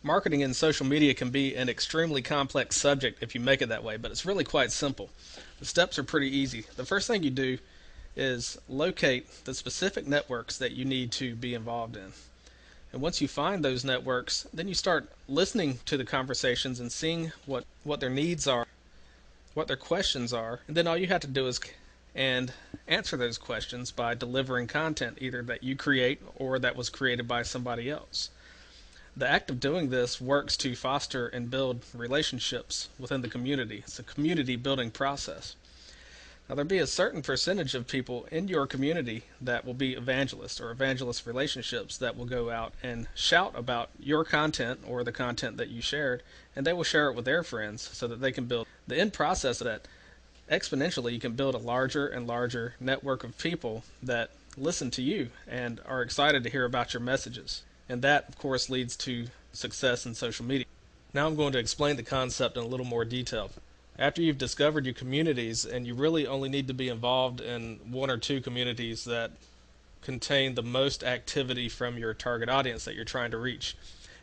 Marketing in social media can be an extremely complex subject if you make it that way, but it's really quite simple. The steps are pretty easy. The first thing you do is locate the specific networks that you need to be involved in. And once you find those networks, then you start listening to the conversations and seeing what their needs are, what their questions are, and then all you have to do is and answer those questions by delivering content either that you create or that was created by somebody else. The act of doing this works to foster and build relationships within the community. It's a community building process. Now, there'll be a certain percentage of people in your community that will be evangelists or evangelist relationships that will go out and shout about your content or the content that you shared, and they will share it with their friends so that they can build the end process of that. Exponentially, you can build a larger and larger network of people that listen to you and are excited to hear about your messages. And that, of course, leads to success in social media. Now I'm going to explain the concept in a little more detail. After you've discovered your communities, and you really only need to be involved in one or two communities that contain the most activity from your target audience that you're trying to reach.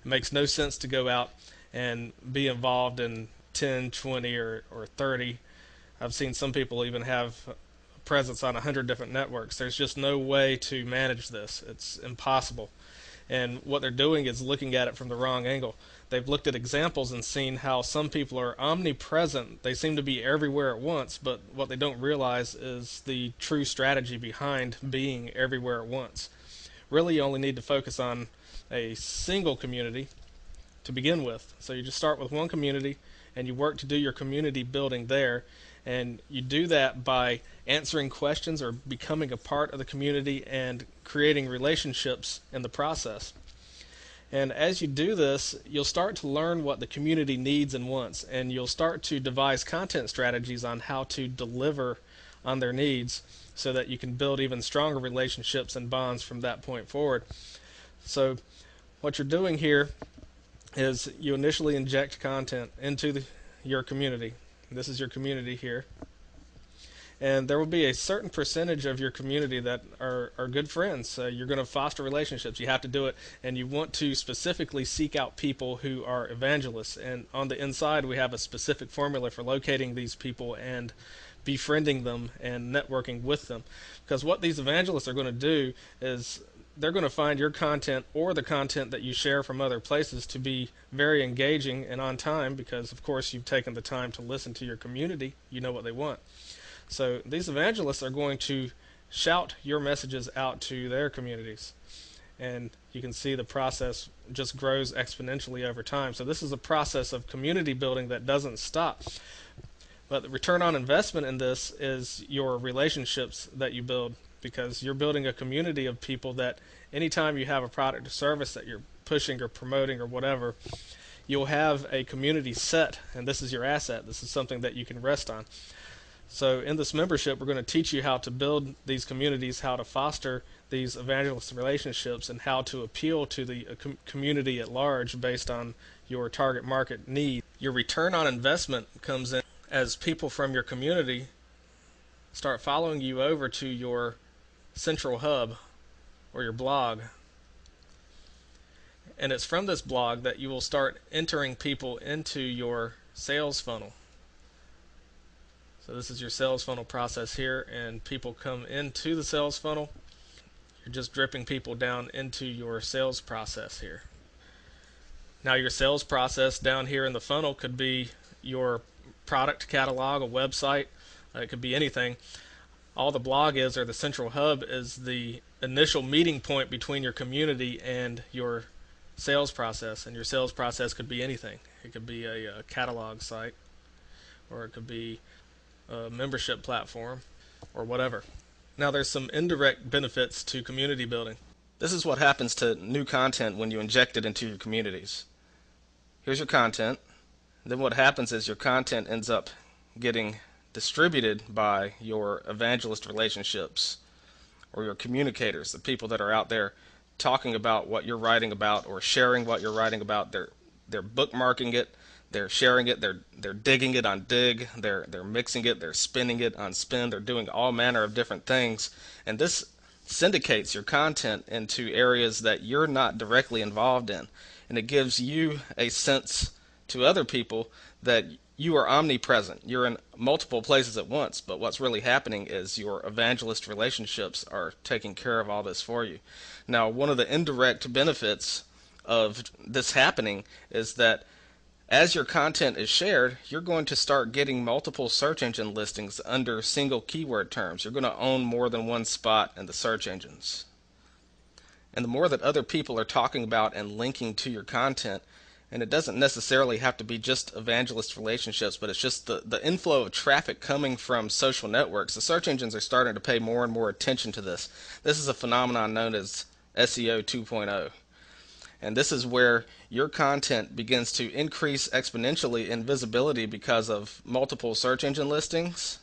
It makes no sense to go out and be involved in 10, 20, or 30. I've seen some people even have a presence on 100 different networks. There's just no way to manage this. It's impossible. And what they're doing is looking at it from the wrong angle. They've looked at examples and seen how some people are omnipresent. They seem to be everywhere at once, but what they don't realize is the true strategy behind being everywhere at once. Really, you only need to focus on a single community to begin with. So you just start with one community and you work to do your community building there. And you do that by answering questions or becoming a part of the community and creating relationships in the process. And as you do this, you'll start to learn what the community needs and wants, and you'll start to devise content strategies on how to deliver on their needs so that you can build even stronger relationships and bonds from that point forward. So what you're doing here is you initially inject content into your community. This is your community here. And there will be a certain percentage of your community that are good friends. You're going to foster relationships. You have to do it, and you want to specifically seek out people who are evangelists. And on the inside, we have a specific formula for locating these people and befriending them and networking with them. Because what these evangelists are going to do is they're going to find your content or the content that you share from other places to be very engaging and on time because, of course, you've taken the time to listen to your community. You know what they want. So these evangelists are going to shout your messages out to their communities. And you can see the process just grows exponentially over time. So this is a process of community building that doesn't stop. But the return on investment in this is your relationships that you build, because you're building a community of people that anytime you have a product or service that you're pushing or promoting or whatever, you'll have a community set, and this is your asset. This is something that you can rest on. So in this membership, we're going to teach you how to build these communities, how to foster these evangelist relationships, and how to appeal to the community at large based on your target market need. Your return on investment comes in as people from your community start following you over to your central hub or your blog. And it's from this blog that you will start entering people into your sales funnel. So this is your sales funnel process here, and people come into the sales funnel. You're just dripping people down into your sales process here. Now your sales process down here in the funnel could be your product catalog, a website. It could be anything. All the blog is, or the central hub, is the initial meeting point between your community and your sales process. And your sales process could be anything. It could be a catalog site, or it could be a membership platform, or whatever. Now there's some indirect benefits to community building. This is what happens to new content when you inject it into your communities. Here's your content. Then what happens is your content ends up getting distributed by your evangelist relationships or your communicators, the people that are out there talking about what you're writing about or sharing what you're writing about. They're bookmarking it, they're sharing it, they're digging it on Dig, they're mixing it, they're spinning it on Spin, they're doing all manner of different things, and this syndicates your content into areas that you're not directly involved in. and it gives you a sense to other people that you are omnipresent. You're in multiple places at once, but what's really happening is your evangelist relationships are taking care of all this for you. Now, one of the indirect benefits of this happening is that as your content is shared, you're going to start getting multiple search engine listings under single keyword terms. You're going to own more than one spot in the search engines. And the more that other people are talking about and linking to your content, and it doesn't necessarily have to be just evangelist relationships, but it's just the inflow of traffic coming from social networks. The search engines are starting to pay more and more attention to this. This is a phenomenon known as SEO 2.0. And this is where your content begins to increase exponentially in visibility because of multiple search engine listings,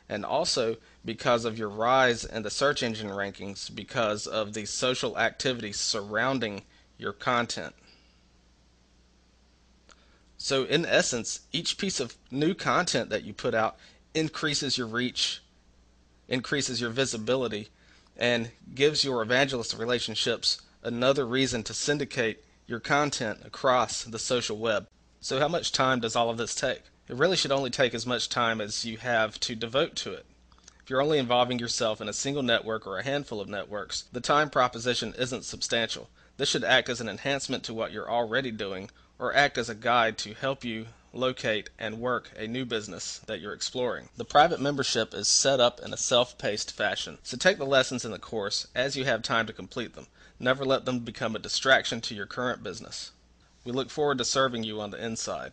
and also because of your rise in the search engine rankings because of the social activities surrounding your content. So in essence, each piece of new content that you put out increases your reach, increases your visibility, and gives your evangelist relationships another reason to syndicate your content across the social web. So how much time does all of this take? It really should only take as much time as you have to devote to it. If you're only involving yourself in a single network or a handful of networks, the time proposition isn't substantial. This should act as an enhancement to what you're already doing, or act as a guide to help you locate and work a new business that you're exploring. The private membership is set up in a self-paced fashion, so take the lessons in the course as you have time to complete them. Never let them become a distraction to your current business. We look forward to serving you on the inside.